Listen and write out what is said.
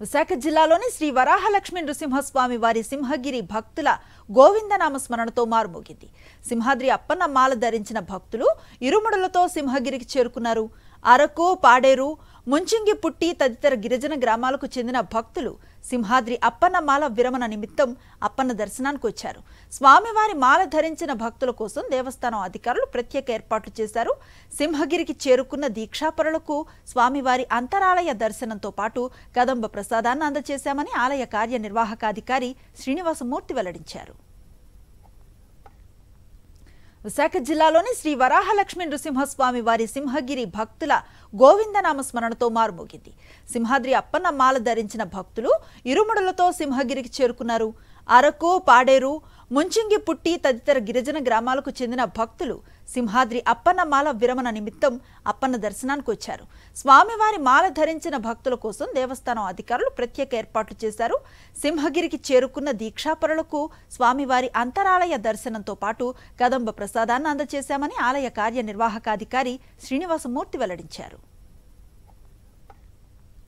విశాఖ జిల్లాలోని శ్రీ వరాహలక్ష్మి నృసింహస్వామి వారి సింహగిరి భక్తుల గోవిందనామ స్మరణతో మారుమోగింది. సింహాద్రి అప్పన్న మాల ధరించిన భక్తులు ఇరుముడులతో సింహగిరికి చేరుకున్నారు. అరకు, పాడేరు, ముంచింగిపుట్టి తదితర గిరిజన గ్రామాలకు చెందిన భక్తులు సింహాద్రి అప్పన్న మాల విరమణ నిమిత్తం అప్పన్న దర్శనానికి వచ్చారు. స్వామివారి మాల ధరించిన భక్తుల కోసం దేవస్థానం అధికారులు ప్రత్యేక ఏర్పాట్లు చేశారు. సింహగిరికి చేరుకున్న దీక్షాపరులకు స్వామివారి అంతరాలయ దర్శనంతో పాటు కదంబ ప్రసాదాన్ని అందజేశామని ఆలయ కార్యనిర్వాహకాధికారి శ్రీనివాసమూర్తి వెల్లడించారు. విశాఖ జిల్లాలోని శ్రీ వరాహలక్ష్మి నృసింహస్వామి వారి సింహగిరి భక్తుల గోవిందనామ స్మరణతో మారుమోగింది. సింహాద్రి అప్పన్న మాల ధరించిన భక్తులు ఇరుముడులతో సింహగిరికి చేరుకున్నారు. అరకు, పాడేరు, ముంచింగిపుట్టి తదితర గిరిజన గ్రామాలకు చెందిన భక్తులు సింహాద్రి అప్పన్న మాల విరమణ నిమిత్తం అప్పన్న దర్శనానికి వచ్చారు. స్వామివారి మాల ధరించిన భక్తుల కోసం దేవస్థానం అధికారులు ప్రత్యేక ఏర్పాట్లు చేశారు. సింహగిరికి చేరుకున్న దీక్షాపరులకు స్వామివారి అంతరాలయ దర్శనంతో పాటు కదంబ ప్రసాదాన్ని అందజేశామని ఆలయ కార్యనిర్వాహకాధికారి శ్రీనివాసమూర్తి వెల్లడించారు.